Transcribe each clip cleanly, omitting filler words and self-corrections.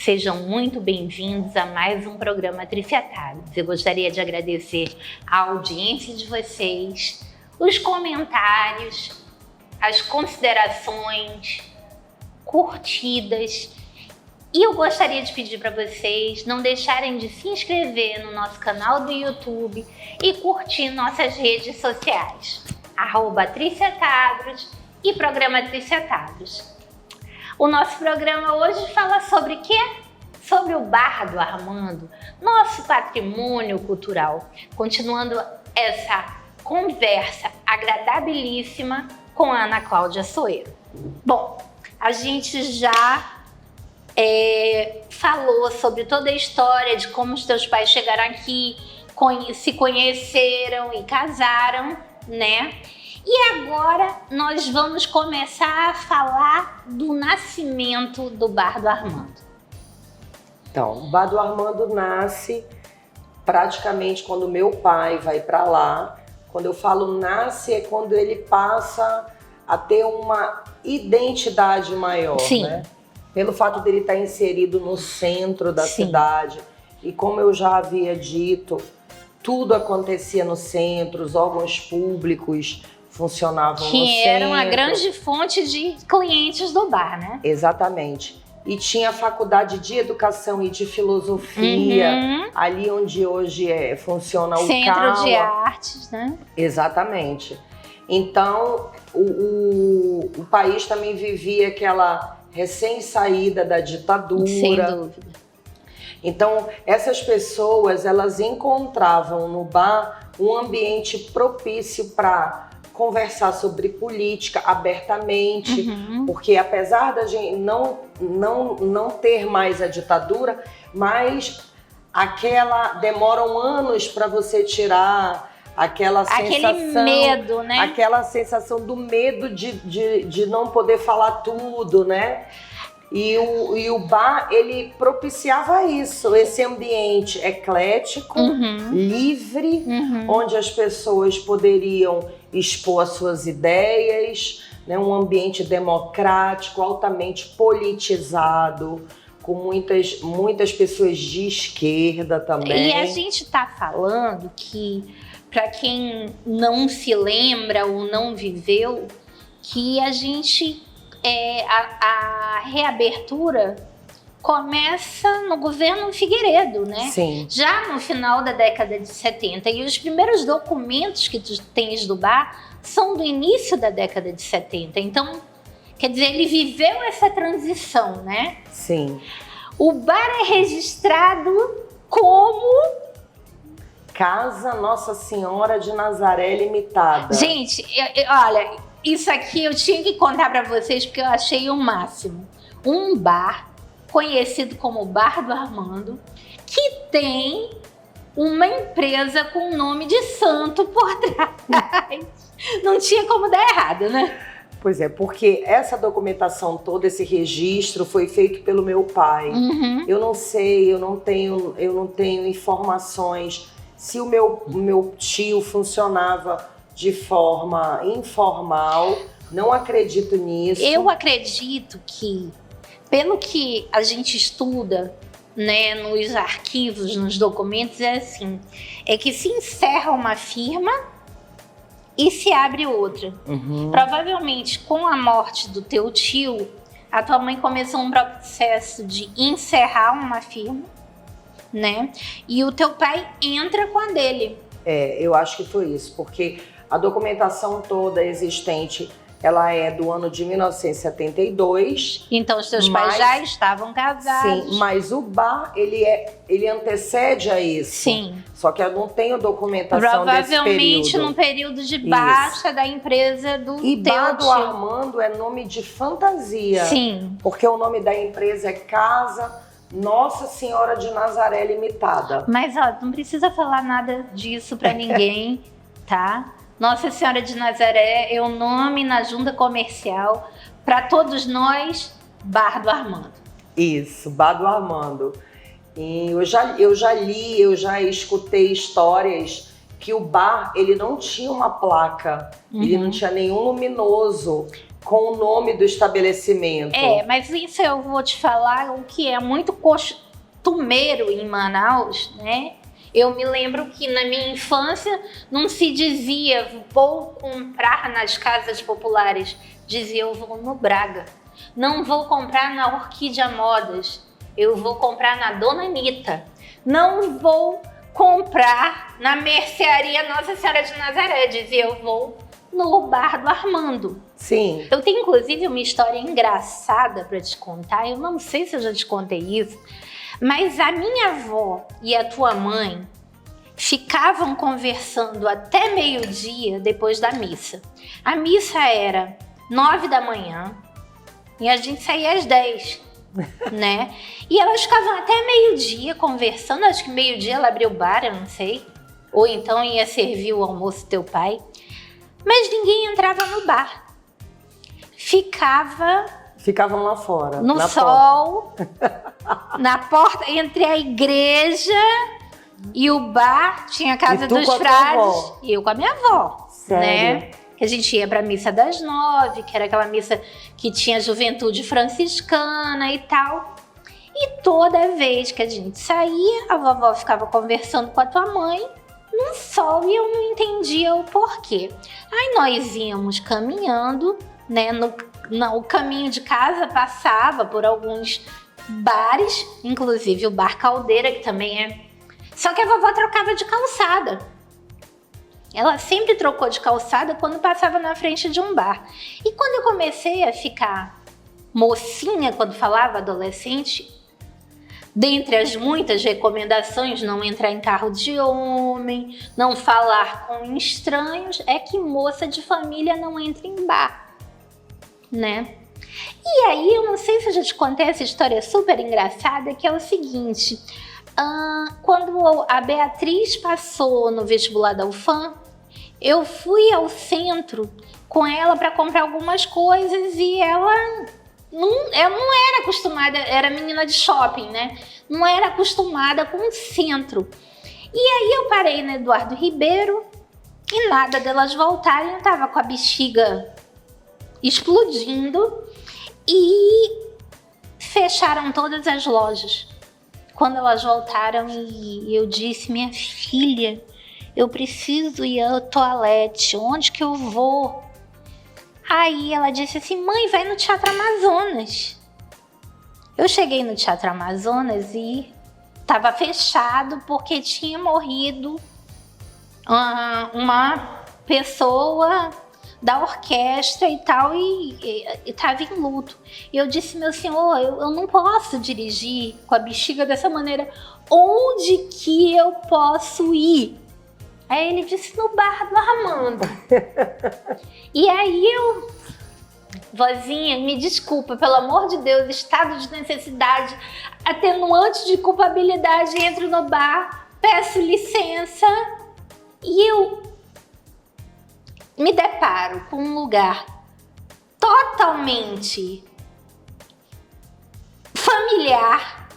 Sejam muito bem-vindos a mais um programa Tricetados. Eu gostaria de agradecer a audiência de vocês, os comentários, as considerações, curtidas. E eu gostaria de pedir para vocês não deixarem de se inscrever no nosso canal do YouTube e curtir nossas redes sociais, @Tricetados e Programa Tricetados. O nosso programa hoje fala sobre o quê? Sobre o Bar do Armando, nosso patrimônio cultural. Continuando essa conversa agradabilíssima com a Ana Cláudia Soeiro. Bom, a gente já falou sobre toda a história de como os teus pais chegaram aqui, se conheceram e casaram, né? E agora nós vamos começar a falar do nascimento do Bar do Armando. Então, o Bar do Armando nasce praticamente quando meu pai vai para lá. Quando eu falo nasce, é quando ele passa a ter uma identidade maior, Sim. Né? Pelo fato dele estar inserido no centro da Sim. cidade. E como eu já havia dito, tudo acontecia no centro, os órgãos públicos funcionavam no centro. Que era uma grande fonte de clientes do bar, né? Exatamente. E tinha a faculdade de educação e de filosofia, ali onde hoje funciona o Centro CAUA. de Artes, né? Exatamente. Então, o país também vivia aquela recém-saída da ditadura. Sem dúvida. Então, essas pessoas, elas encontravam no bar um ambiente propício para conversar sobre política abertamente, porque apesar da gente não ter mais a ditadura, mas demoram anos para você tirar aquela sensação, aquele medo, né? Aquela sensação do medo de não poder falar tudo, né? E o bar, ele propiciava isso, esse ambiente eclético, livre, onde as pessoas poderiam expor as suas ideias, né? Um ambiente democrático, altamente politizado, com muitas pessoas de esquerda também. E a gente está falando que, para quem não se lembra ou não viveu, que a gente... a reabertura começa no governo Figueiredo, né? Sim. Já no final da década de 70. E os primeiros documentos que tu tens do bar são do início da década de 70. Então, quer dizer, ele viveu essa transição, né? Sim. O bar é registrado como... Casa Nossa Senhora de Nazaré Limitada. Gente, olha... Isso aqui eu tinha que contar para vocês porque eu achei o máximo. Um bar conhecido como Bar do Armando, que tem uma empresa com o nome de santo por trás. Não tinha como dar errado, né? Pois é, porque essa documentação toda, esse registro foi feito pelo meu pai. Eu não sei, eu não tenho informações se o meu tio funcionava de forma informal, não acredito nisso. Eu acredito que, pelo que a gente estuda, né, nos arquivos, nos documentos, é assim, é que se encerra uma firma e se abre outra. Provavelmente, com a morte do teu tio, a tua mãe começou um processo de encerrar uma firma, né, e o teu pai entra com a dele. Eu acho que foi isso, porque a documentação toda existente, ela é do ano de 1972. Então os teus pais já estavam casados. Sim, mas o bar, ele antecede a isso. Sim. Só que eu não tenho documentação desse período. Provavelmente num período de baixa da empresa do teu tio. E Bar do Armando é nome de fantasia. Sim. Porque o nome da empresa é Casa Nossa Senhora de Nazaré Limitada. Mas, ó, não precisa falar nada disso pra ninguém, tá? Nossa Senhora de Nazaré é o nome na junta comercial. Para todos nós, Bar do Armando. Isso, Bar do Armando. E eu já li, eu já escutei histórias que o bar, ele não tinha uma placa, ele não tinha nenhum luminoso com o nome do estabelecimento. Mas isso eu vou te falar o que é muito costumeiro em Manaus, né? Eu me lembro que na minha infância não se dizia vou comprar nas casas populares, dizia eu vou no Braga. Não vou comprar na Orquídea Modas, eu vou comprar na Dona Anitta. Não vou comprar na mercearia Nossa Senhora de Nazaré, dizia eu vou no bar do Armando. Sim. Eu tenho inclusive uma história engraçada para te contar, eu não sei se eu já te contei isso, mas a minha avó e a tua mãe ficavam conversando até meio-dia depois da missa. A missa era 9 da manhã e a gente saía às 10, né? E elas ficavam até meio-dia conversando, acho que meio-dia ela abriu o bar, eu não sei. Ou então ia servir o almoço do teu pai. Mas ninguém entrava no bar. Ficavam lá fora. No sol, na porta, entre a igreja e o bar, tinha a casa dos frades. E eu com a minha avó. Sério? Né? Que a gente ia pra missa das 9, que era aquela missa que tinha juventude franciscana e tal. E toda vez que a gente saía, a vovó ficava conversando com a tua mãe no sol e eu não entendia o porquê. Aí nós íamos caminhando, né? O caminho de casa passava por alguns bares, inclusive o Bar Caldeira, que também é... Só que a vovó trocava de calçada. Ela sempre trocou de calçada quando passava na frente de um bar. E quando eu comecei a ficar mocinha, quando falava adolescente, dentre as muitas recomendações, não entrar em carro de homem, não falar com estranhos, é que moça de família não entra em bar, né? E aí, eu não sei se eu já te contei essa história super engraçada, que é o seguinte... quando a Beatriz passou no vestibular da UFAM, eu fui ao centro com ela para comprar algumas coisas e ela não era acostumada, era menina de shopping, né? Não era acostumada com o centro. E aí eu parei na Eduardo Ribeiro e nada delas voltarem, eu tava com a bexiga explodindo e fecharam todas as lojas. Quando elas voltaram e eu disse, minha filha, eu preciso ir ao toalete, onde que eu vou? Aí ela disse assim, mãe, vai no Teatro Amazonas. Eu cheguei no Teatro Amazonas e estava fechado porque tinha morrido uma pessoa da orquestra e tal, e estava em luto. E eu disse, meu senhor, eu não posso dirigir com a bexiga dessa maneira. Onde que eu posso ir? Aí ele disse, no bar do Armando. E aí eu, vozinha, me desculpa, pelo amor de Deus, estado de necessidade, atenuante de culpabilidade, entro no bar, peço licença e eu me deparo com um lugar totalmente familiar,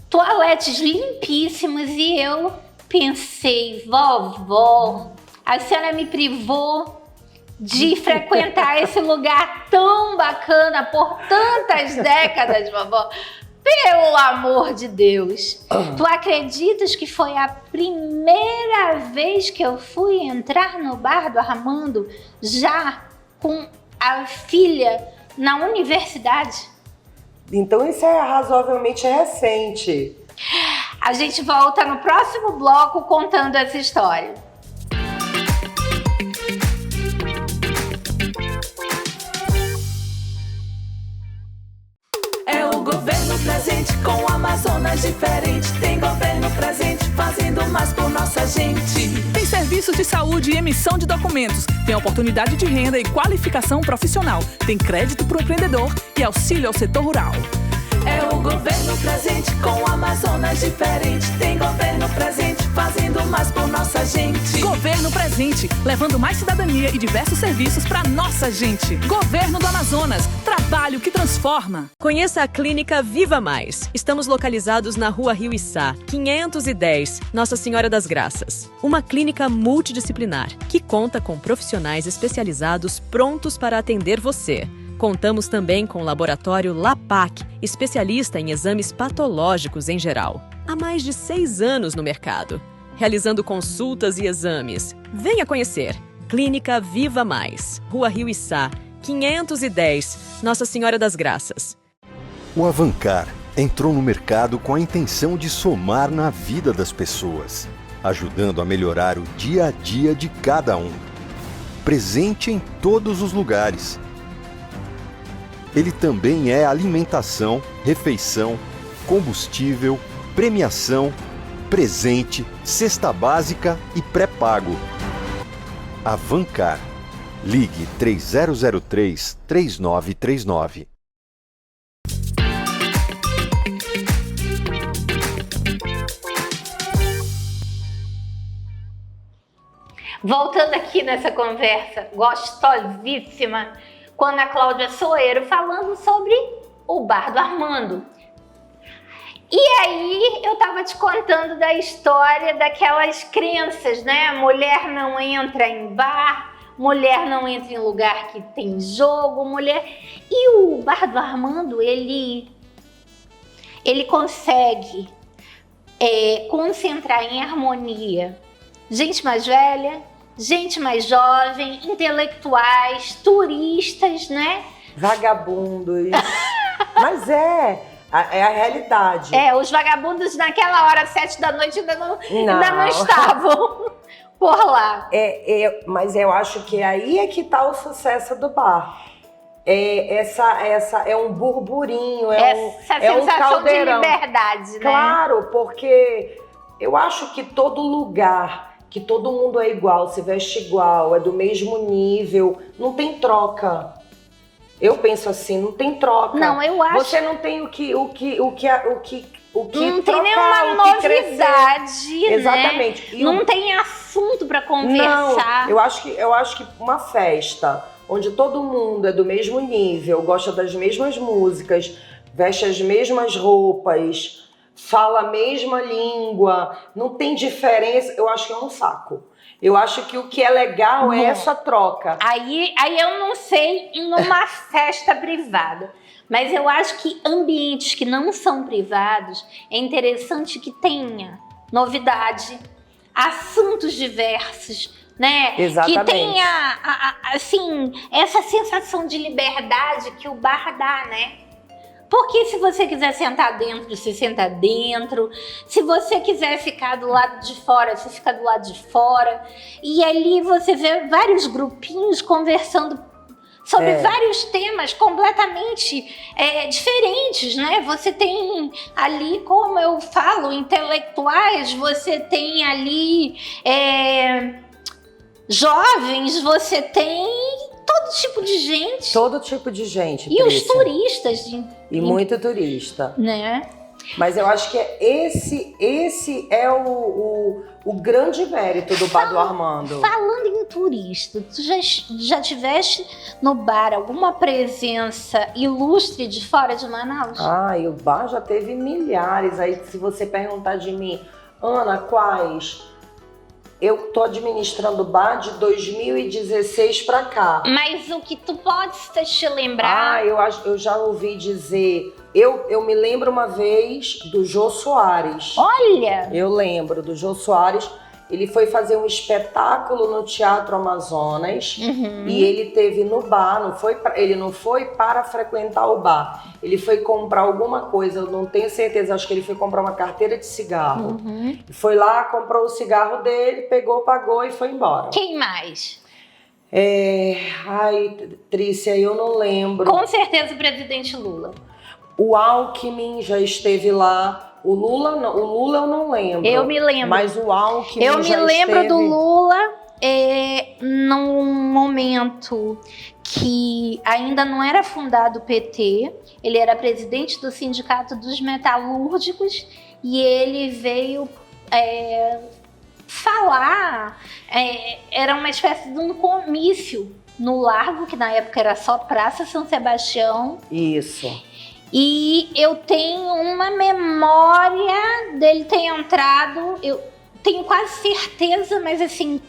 toaletes limpíssimos e eu pensei, vovó, a senhora me privou de frequentar esse lugar tão bacana por tantas décadas, vovó. Pelo amor de Deus, tu acreditas que foi a primeira vez que eu fui entrar no bar do Armando já com a filha na universidade? Então isso é razoavelmente recente. A gente volta no próximo bloco contando essa história. Governo presente com o Amazonas diferente. Tem governo presente fazendo mais por nossa gente. Tem serviços de saúde e emissão de documentos. Tem oportunidade de renda e qualificação profissional. Tem crédito para o empreendedor e auxílio ao setor rural. É o governo presente com o Amazonas diferente. Tem governo presente fazendo mais por nossa gente. Governo presente. presente, levando mais cidadania e diversos serviços para nossa gente. Governo do Amazonas, trabalho que transforma. Conheça a Clínica Viva Mais. Estamos localizados na Rua Rio Içá, 510, Nossa Senhora das Graças. Uma clínica multidisciplinar que conta com profissionais especializados prontos para atender você. Contamos também com o laboratório LAPAC, especialista em exames patológicos em geral. Há mais de 6 anos no mercado, realizando consultas e exames. Venha conhecer. Clínica Viva Mais, Rua Rio Içá, 510, Nossa Senhora das Graças. O Avancar entrou no mercado com a intenção de somar na vida das pessoas, ajudando a melhorar o dia a dia de cada um. Presente em todos os lugares. Ele também é alimentação, refeição, combustível, premiação, presente, cesta básica e pré-pago. Avancar. Ligue 3003-3939. Voltando aqui nessa conversa gostosíssima com a Ana Cláudia Soeiro, falando sobre o Bar do Armando. E aí eu tava te contando da história daquelas crenças, né? Mulher não entra em bar, mulher não entra em lugar que tem jogo, mulher... E o Bar do Armando, ele consegue concentrar em harmonia gente mais velha, gente mais jovem, intelectuais, turistas, né? Vagabundos. Mas é a realidade. Os vagabundos naquela hora, 7 da noite, ainda não estavam por lá. Mas eu acho que aí é que tá o sucesso do bar. É um burburinho, essa um sensação caldeirão. de liberdade, né? Claro, porque eu acho que todo lugar, que todo mundo é igual, se veste igual, é do mesmo nível, não tem troca. Eu penso assim, não tem troca. Não, eu acho. Você não tem o que não trocar, tem nenhuma novidade, né? Exatamente. Não tem assunto para conversar. Não, eu acho que uma festa onde todo mundo é do mesmo nível, gosta das mesmas músicas, veste as mesmas roupas, fala a mesma língua, não tem diferença, eu acho que é um saco. Eu acho que o que é legal é essa troca. Aí eu não sei em uma festa privada, mas eu acho que ambientes que não são privados é interessante que tenha novidade, assuntos diversos, né? Exatamente. Que tenha, assim, essa sensação de liberdade que o bar dá, né? Porque se você quiser sentar dentro, você senta dentro. Se você quiser ficar do lado de fora, você fica do lado de fora. E ali você vê vários grupinhos conversando sobre vários temas completamente diferentes, né? Você tem ali, como eu falo, intelectuais, você tem ali jovens, você tem todo tipo de gente. Todo tipo de gente. E os turistas. E muito turista. Né? Mas eu acho que esse é o grande mérito do Bar do Armando. Falando em turista, tu já tiveste no bar alguma presença ilustre de fora de Manaus? E o bar já teve milhares. Aí se você perguntar de mim, Ana, quais? Eu tô administrando o bar de 2016 pra cá. Mas o que tu pode te lembrar? Eu já ouvi dizer... Eu me lembro uma vez do Jô Soares. Olha! Eu lembro do Jô Soares. Ele foi fazer um espetáculo no Teatro Amazonas. E ele teve no bar. Ele não foi para frequentar o bar. Ele foi comprar alguma coisa, eu não tenho certeza. Acho que ele foi comprar uma carteira de cigarro. Foi lá, comprou o cigarro dele, pegou, pagou e foi embora. Quem mais? Trícia, eu não lembro. Com certeza o presidente Lula. O Alckmin já esteve lá. O Lula eu não lembro. Eu me lembro. Mas o Alckmin eu me lembro do Lula num momento que ainda não era fundado o PT. Ele era presidente do Sindicato dos Metalúrgicos e ele veio falar, era uma espécie de um comício no Largo, que na época era só Praça São Sebastião. Isso. E eu tenho uma memória dele ter entrado, eu tenho quase certeza, mas assim,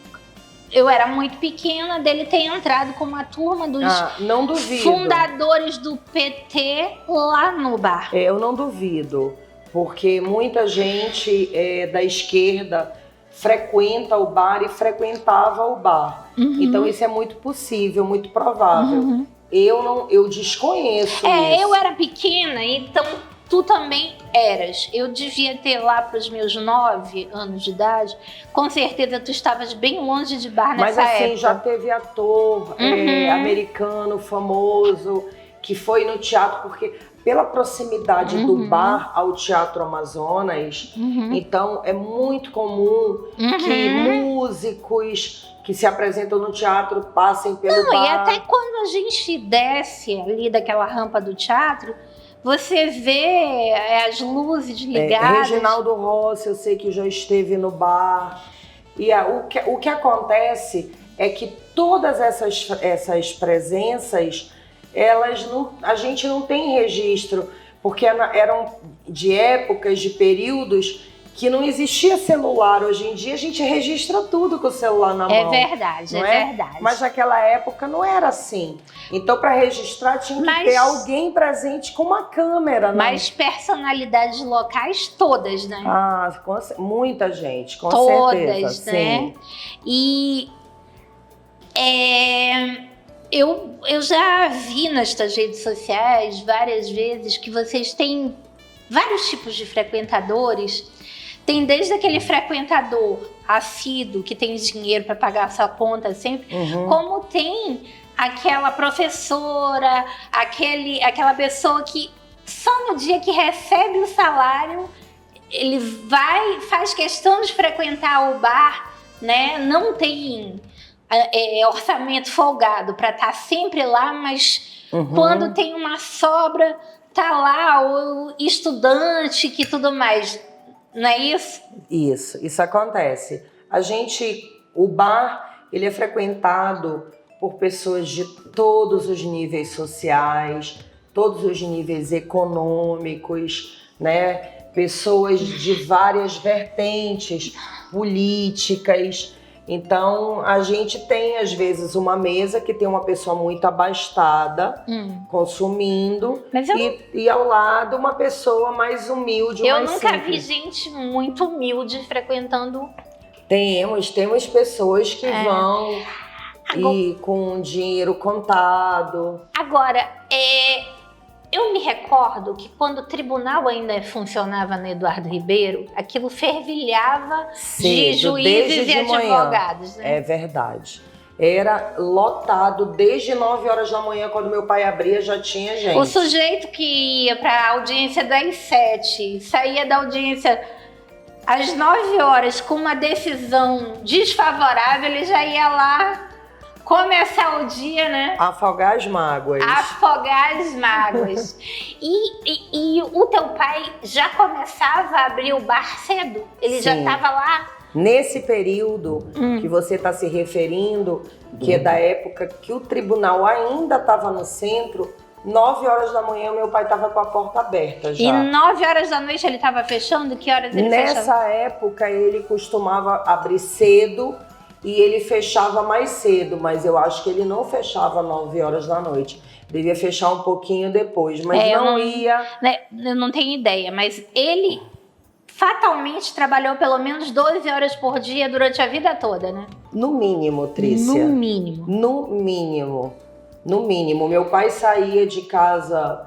eu era muito pequena, dele ter entrado com uma turma dos não duvido. fundadores do PT lá no bar. Eu não duvido, porque muita gente da esquerda frequenta o bar e frequentava o bar. Então isso é muito possível, muito provável. Eu desconheço isso. Eu era pequena, então tu também eras. Eu devia ter lá para os meus 9 anos de idade. Com certeza tu estavas bem longe de bar nessa época. Mas assim, já teve ator americano famoso que foi no teatro, porque pela proximidade do bar ao Teatro Amazonas, então é muito comum que músicos que se apresentam no teatro passem pelo bar. E até quando a gente desce ali daquela rampa do teatro, você vê as luzes ligadas. Reginaldo Rossi, eu sei que já esteve no bar. E o que acontece é que todas essas presenças, a gente não tem registro, porque eram de épocas, de períodos que não existia celular. Hoje em dia a gente registra tudo com o celular na mão. É verdade, não é verdade. Mas naquela época não era assim. Então, para registrar, tinha que ter alguém presente com uma câmera, né? Mas personalidades locais todas, né? Muita gente, com todas, certeza. Né? Sim. E eu já vi nas tuas redes sociais várias vezes que vocês têm vários tipos de frequentadores. Tem desde aquele frequentador assíduo que tem dinheiro para pagar a sua conta sempre, como tem aquela professora, aquela pessoa que só no dia que recebe o salário ele faz questão de frequentar o bar, né? Não tem orçamento folgado para estar sempre lá, mas quando tem uma sobra, tá lá o estudante que tudo mais. Não é isso? Isso acontece. O bar, ele é frequentado por pessoas de todos os níveis sociais, todos os níveis econômicos, né? Pessoas de várias vertentes políticas. Então, a gente tem, às vezes, uma mesa que tem uma pessoa muito abastada, consumindo, e ao lado uma pessoa mais humilde, mais simples. Eu nunca vi gente muito humilde frequentando. Temos pessoas que vão e com dinheiro contado. Agora, eu me recordo que quando o tribunal ainda funcionava no Eduardo Ribeiro, aquilo fervilhava de juízes e advogados. Né? É verdade. Era lotado desde 9 horas da manhã, quando meu pai abria, já tinha gente. O sujeito que ia para a audiência das 7, saía da audiência às 9 horas com uma decisão desfavorável, ele já ia lá começar o dia, né? Afogar as mágoas. E o teu pai já começava a abrir o bar cedo? Ele já estava lá? Nesse período que você está se referindo, que é da época que o tribunal ainda estava no centro, 9 horas da manhã meu pai estava com a porta aberta já. E 9 horas da noite ele estava fechando? Que horas ele fechava? Nessa época ele costumava abrir cedo, e ele fechava mais cedo, mas eu acho que ele não fechava 9 horas da noite. Devia fechar um pouquinho depois, mas ia... Eu não tenho ideia, mas ele fatalmente trabalhou pelo menos 12 horas por dia durante a vida toda, né? No mínimo, Trícia. No mínimo. No mínimo. Meu pai saía de casa...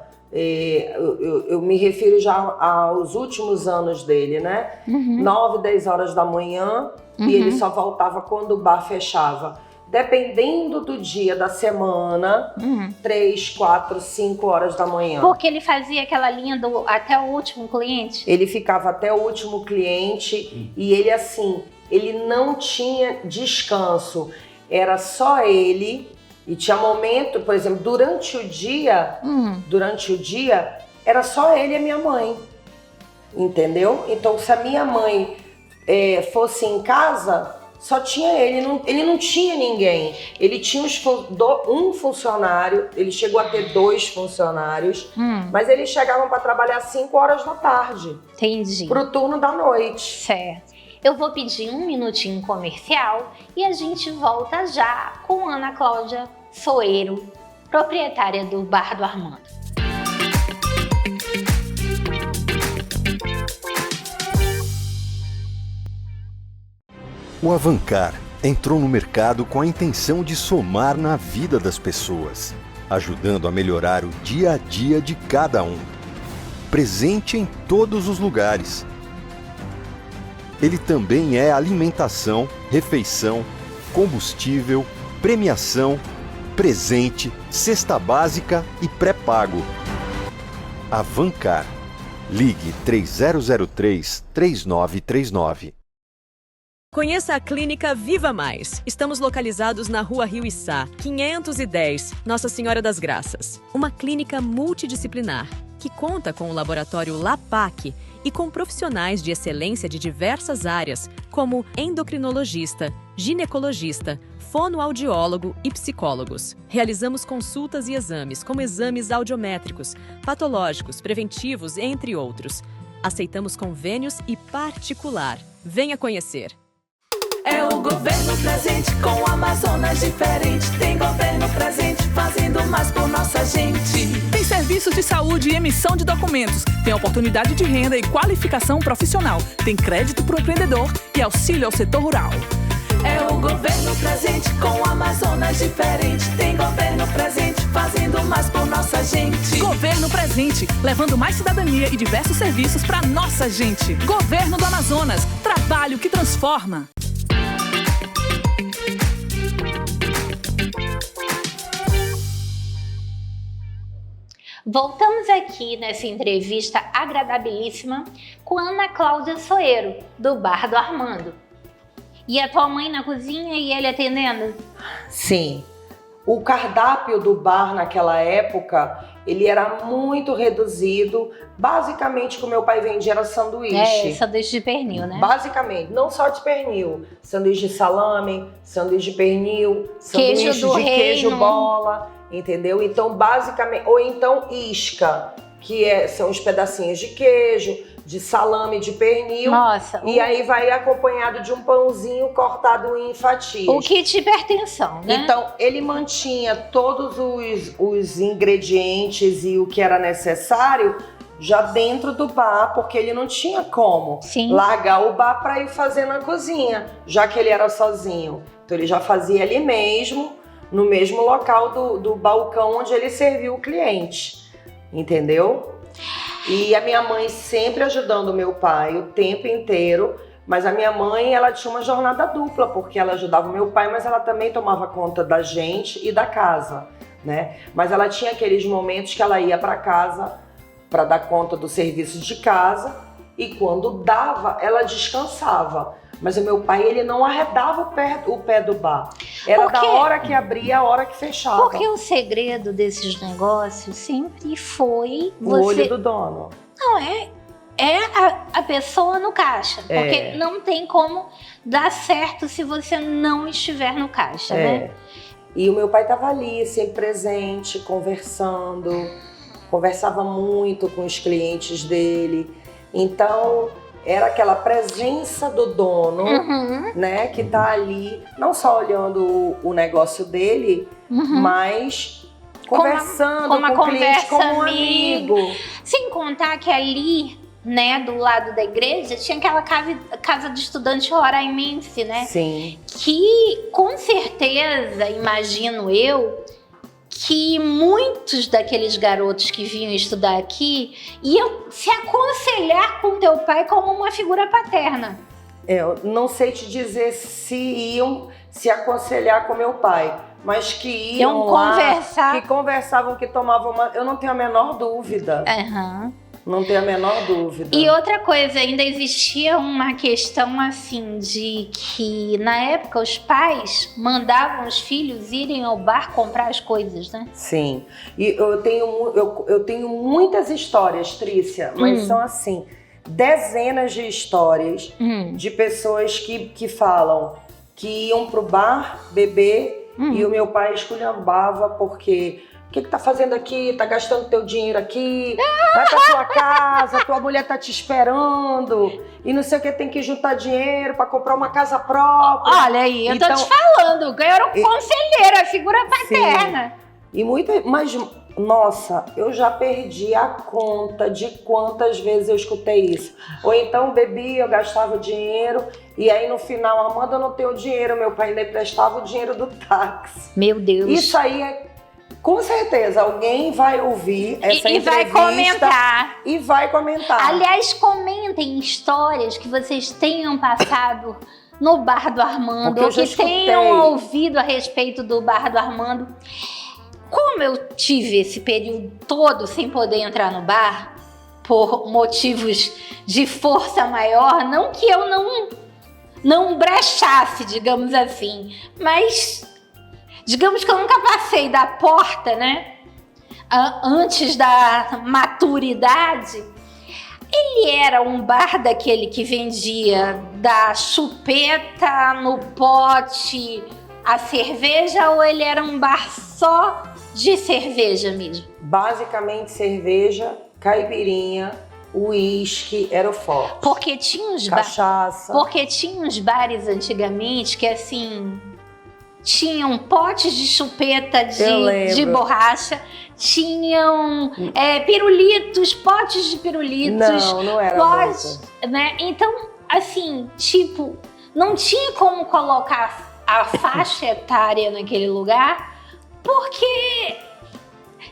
Eu me refiro já aos últimos anos dele, né? 9, 10 horas da manhã, e ele só voltava quando o bar fechava. Dependendo do dia da semana, 3, 4, 5 horas da manhã. Porque ele fazia aquela linha até o último cliente? Ele ficava até o último cliente, e ele não tinha descanso. Era só ele. E tinha momento, por exemplo, durante o dia, era só ele e a minha mãe, entendeu? Então, se a minha mãe fosse em casa, só tinha ele não tinha ninguém. Ele tinha um funcionário, ele chegou a ter 2 funcionários, mas eles chegavam para trabalhar 5 horas da tarde. Entendi. Pro turno da noite. Certo. Eu vou pedir um minutinho comercial e a gente volta já com Ana Cláudia Soeiro, proprietária do Bar do Armando. O Avancar entrou no mercado com a intenção de somar na vida das pessoas, ajudando a melhorar o dia a dia de cada um. Presente em todos os lugares. Ele também é alimentação, refeição, combustível, premiação, presente, cesta básica e pré-pago. Avancar. Ligue 3003-3939. Conheça a Clínica Viva Mais. Estamos localizados na Rua Rio Içá, 510, Nossa Senhora das Graças. Uma clínica multidisciplinar que conta com o laboratório LAPAC e com profissionais de excelência de diversas áreas, como endocrinologista, ginecologista, fonoaudiólogo e psicólogos. Realizamos consultas e exames, como exames audiométricos, patológicos, preventivos, entre outros. Aceitamos convênios e particular. Venha conhecer. É o governo presente com Amazonas diferente. Tem governo presente fazendo mais por nossa gente. Tem serviços de saúde e emissão de documentos. Tem oportunidade de renda e qualificação profissional. Tem crédito para o empreendedor e auxílio ao setor rural. É o governo presente com Amazonas diferente. Tem governo presente fazendo mais por nossa gente. Governo presente, levando mais cidadania e diversos serviços para nossa gente. Governo do Amazonas, trabalho que transforma. Voltamos aqui nessa entrevista agradabilíssima com Ana Cláudia Soeiro, do Bar do Armando. E a tua mãe na cozinha e ele atendendo? Sim. O cardápio do bar naquela época, ele era muito reduzido. Basicamente, o que o meu pai vendia era sanduíche. Sanduíche de pernil, né? Basicamente, não só de pernil. Sanduíche de salame, sanduíche de pernil, sanduíche Queijo do de reino. queijo bola, entendeu? Então, basicamente... Ou então isca, que são os pedacinhos de queijo, de salame, de pernil. Nossa. E aí vai acompanhado de um pãozinho cortado em fatias. O kit de hipertensão, né? Então, ele mantinha todos os ingredientes e o que era necessário já dentro do bar, porque ele não tinha como largar o bar para ir fazer na cozinha, já que ele era sozinho. Então, ele já fazia ali mesmo, no mesmo local do balcão onde ele serviu o cliente, entendeu? E a minha mãe sempre ajudando o meu pai o tempo inteiro, mas a minha mãe, ela tinha uma jornada dupla, porque ela ajudava o meu pai, mas ela também tomava conta da gente e da casa, né? Mas ela tinha aqueles momentos que ela ia para casa para dar conta do serviço de casa e quando dava, ela descansava. Mas o meu pai, ele não arredava o pé do bar. Era da hora que abria, a hora que fechava. Porque o segredo desses negócios sempre foi... O olho do dono. Não, é a pessoa no caixa. Porque não tem como dar certo se você não estiver no caixa, né? E o meu pai estava ali, sempre presente, conversando. Conversava muito com os clientes dele. Então... era aquela presença do dono, né, que tá ali, não só olhando o negócio dele, mas conversando com o cliente como um amigo. Sem contar que ali, né, do lado da igreja, tinha aquela casa de estudante roraimense, né? Sim. Que, com certeza, imagino eu, que muitos daqueles garotos que vinham estudar aqui iam se aconselhar com teu pai como uma figura paterna. Eu não sei te dizer se iam se aconselhar com meu pai, mas que iam lá, conversar. que conversavam, que tomavam uma... Eu não tenho a menor dúvida. Não tenho a menor dúvida. E outra coisa, ainda existia uma questão assim de que na época os pais mandavam os filhos irem ao bar comprar as coisas, né? Sim. E eu tenho muitas histórias, Trícia, mas são assim, dezenas de histórias de pessoas que falam que iam pro bar beber e o meu pai esculhambava porque... O que tá fazendo aqui? Tá gastando teu dinheiro aqui? Vai pra tua casa, tua mulher tá te esperando. E não sei o que, tem que juntar dinheiro pra comprar uma casa própria. Olha aí, eu então, tô te falando. Eu era um conselheiro, a figura paterna. Sim. Mas, nossa, eu já perdi a conta de quantas vezes eu escutei isso. Ou então bebia, eu gastava o dinheiro. E aí no final, Amanda, eu não tenho dinheiro. Meu pai ainda emprestava o dinheiro do táxi. Meu Deus. Isso aí é... Com certeza, alguém vai ouvir essa e entrevista vai comentar. E vai comentar. Aliás, comentem histórias que vocês tenham passado no Bar do Armando, ou que tenham ouvido a respeito do Bar do Armando. Como eu tive esse período todo sem poder entrar no bar, por motivos de força maior, não que eu não brechasse, digamos assim, mas... Digamos que eu nunca passei da porta, né? Antes da maturidade. Ele era um bar daquele que vendia da chupeta no pote a cerveja, ou ele era um bar só de cerveja mesmo? Basicamente cerveja, caipirinha, uísque, era o forte. Porque tinha uns cachaça. Porque tinha uns bares antigamente que assim... Tinham potes de chupeta de borracha, tinham pirulitos, potes de pirulitos. Não era muito. Né? Então, assim, tipo, não tinha como colocar a faixa etária naquele lugar, porque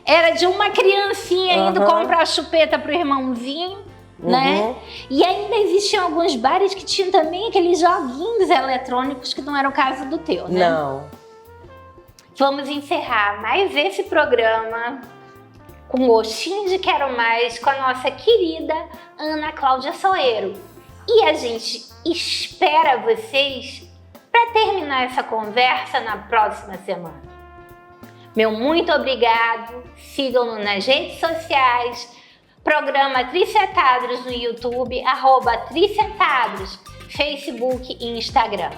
era de uma criancinha indo comprar chupeta pro irmãozinho. Né? E ainda existiam alguns bares que tinham também aqueles joguinhos eletrônicos que não era o caso do teu, né? Não. Vamos encerrar mais esse programa com gostinho de Quero Mais com a nossa querida Ana Cláudia Soeiro. E a gente espera vocês para terminar essa conversa na próxima semana. Meu muito obrigado, sigam-nos nas redes sociais, programa Tricetados no YouTube, @Tricetados, Facebook e Instagram.